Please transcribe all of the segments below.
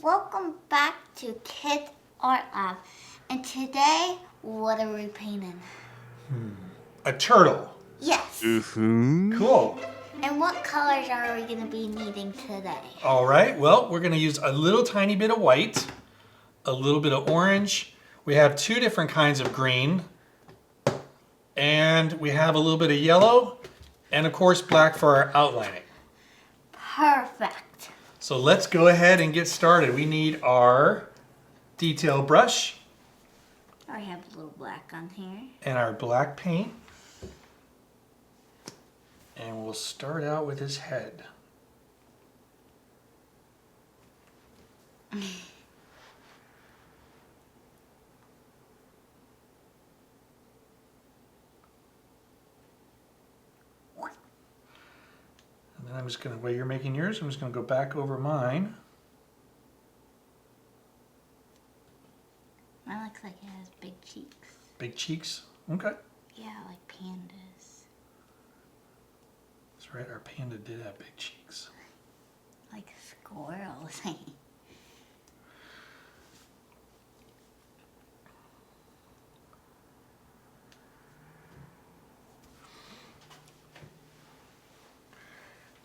Welcome back to Kids Art Lab. And today, what are we painting? A turtle. Yes. Cool. And what colors are we going to be needing today? All right, well, we're going to use a little tiny bit of white, a little bit of orange. We have two different kinds of green. And we have a little bit of yellow. And of course, black for our outlining. Perfect. So let's go ahead and get started. We need our detail brush. I have a little black on here. And our black paint. And we'll start out with his head. And then I'm just going to, while you're making yours, I'm just going to go back over mine. Mine looks like it has big cheeks. Big cheeks? Okay. Yeah, like pandas. That's right, our panda did have big cheeks. Like squirrels.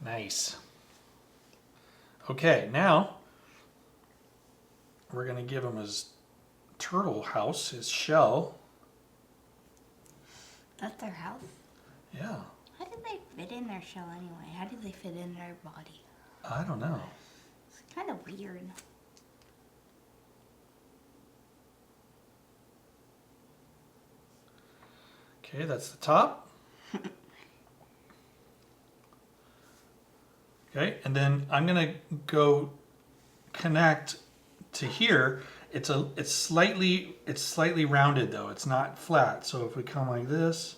Nice. Okay, now we're going to give him his turtle house, his shell. That's their house? Yeah. How did they fit in their shell anyway? How did they fit in their body? I don't know. It's kind of weird. Okay, that's the top. Okay, and then I'm gonna go connect to here. It's slightly rounded though. It's not flat. So if we come like this.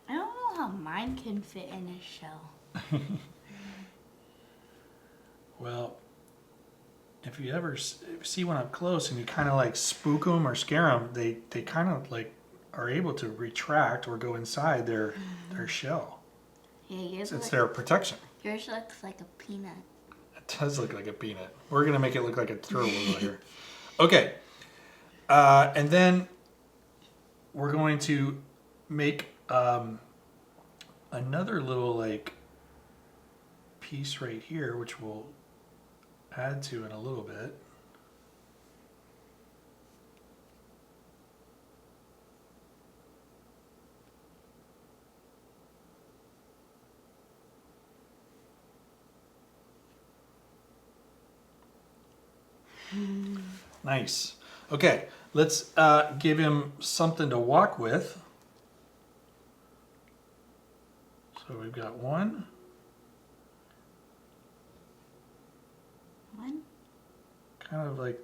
I don't know how mine can fit in a shell. Well, if you ever see one up close and you kind of like spook them or scare them, they kind of like are able to retract or go inside their shell. Yeah, yours It's their protection. Yours looks like a peanut. It does look like a peanut. We're gonna make it look like a turtle over here. Okay, and then we're going to make another little like piece right here, which we'll add to in a little bit. Nice. Okay, let's give him something to walk with. So we've got one. One? Kind of like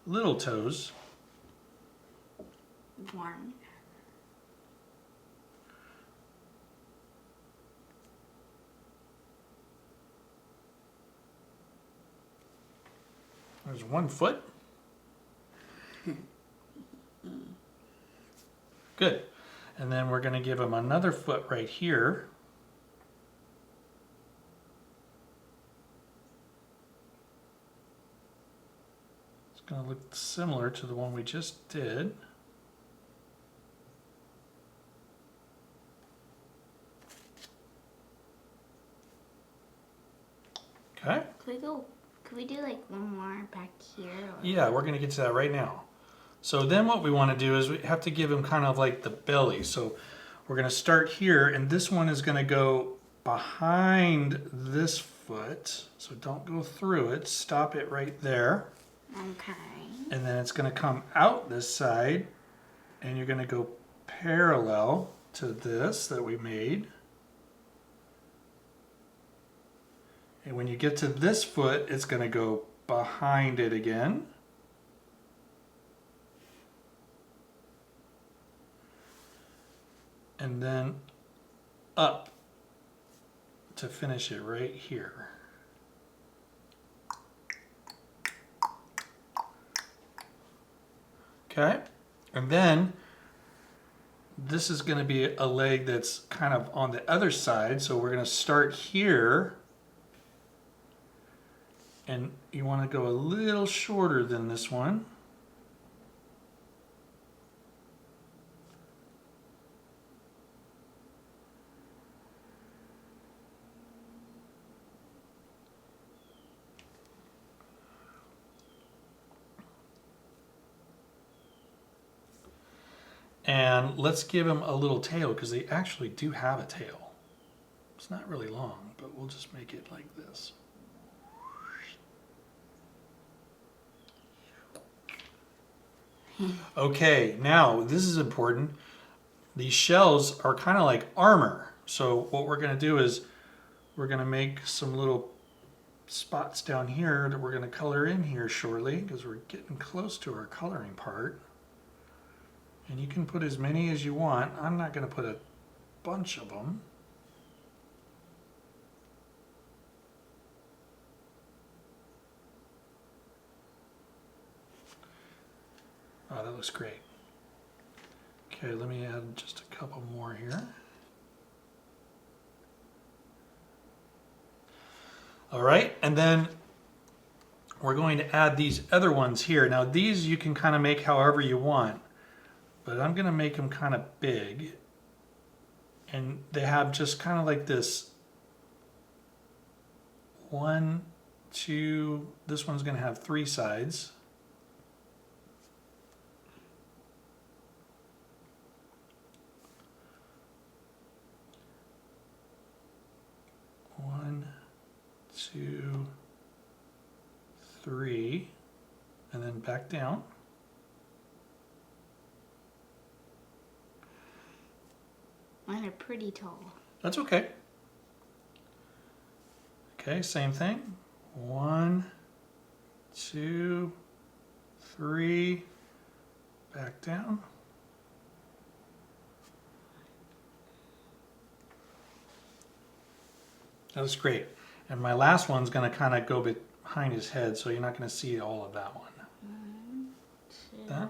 little toes. One. There's 1 foot. Good. And then we're going to give him another foot right here. It's going to look similar to the one we just did. Okay. Could we do like one more back here? Or? Yeah, we're going to get to that right now. So then what we want to do is we have to give him kind of like the belly. So we're going to start here, and this one is going to go behind this foot. So don't go through it. Stop it right there. Okay. And then it's going to come out this side, and you're going to go parallel to this that we made. And when you get to this foot, it's going to go behind it again. And then up to finish it right here. Okay, And then this is going to be a leg that's kind of on the other side. So we're going to start here. And you want to go a little shorter than this one. And let's give him a little tail because they actually do have a tail. It's not really long, but we'll just make it like this. Okay, now this is important. These shells are kind of like armor. So what we're going to do is we're going to make some little spots down here that we're going to color in here shortly because we're getting close to our coloring part. And you can put as many as you want. I'm not going to put a bunch of them. Oh, that looks great. Okay, let me add just a couple more here. All right, and then we're going to add these other ones here. Now these you can kind of make however you want, but I'm going to make them kind of big. And they have just kind of like this 1, 2, this one's going to have 3 sides. One, 2, 3, and then back down. Mine are pretty tall. That's okay. Okay, same thing. 1, 2, 3, back down. That was great. And my last one's going to kind of go behind his head, so you're not going to see all of that one. 1, 2, That?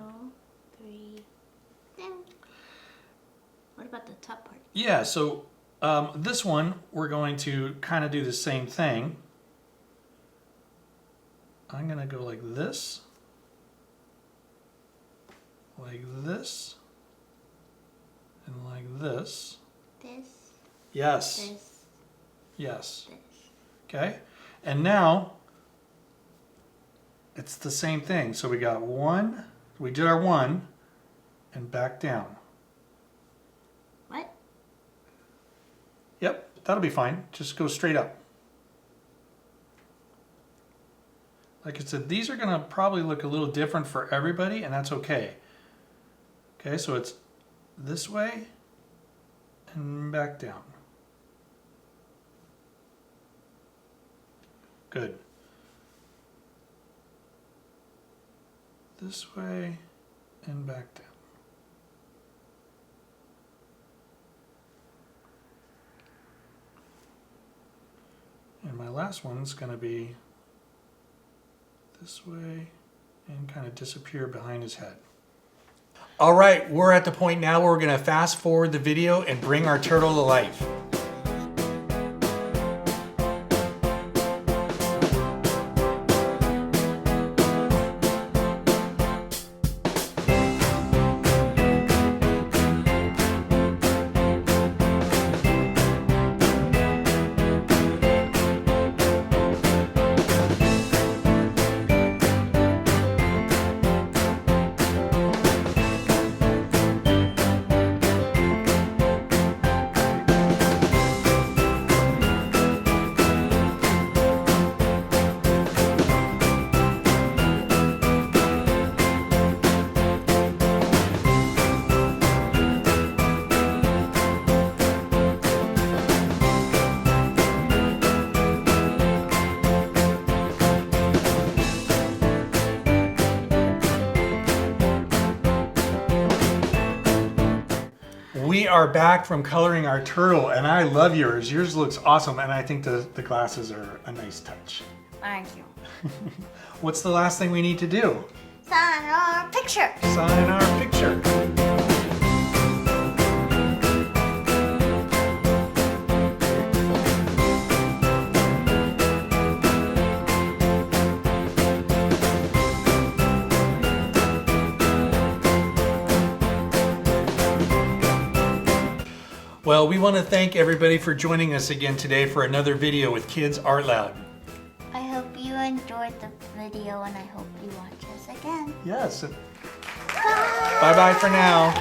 3. Then, what about the top part? Yeah, so this one, we're going to kind of do the same thing. I'm going to go like this, and like this. This. Yes. This. Yes. This. Okay. And now it's the same thing. So we got 1, we did our 1 and back down. What? Yep, that'll be fine. Just go straight up. Like I said, these are going to probably look a little different for everybody, and that's okay. Okay, so it's this way and back down. Good. This way and back down. And my last one's going to be this way and kind of disappear behind his head. All right, we're at the point now where we're going to fast forward the video and bring our turtle to life. We are back from coloring our turtle, and I love yours. Yours looks awesome, and I think the glasses are a nice touch. Thank you. What's the last thing we need to do? Sign our picture. Sign our picture. Well, we want to thank everybody for joining us again today for another video with Kids Art Loud. I hope you enjoyed the video and I hope you watch us again. Yes. Bye. Bye-bye for now.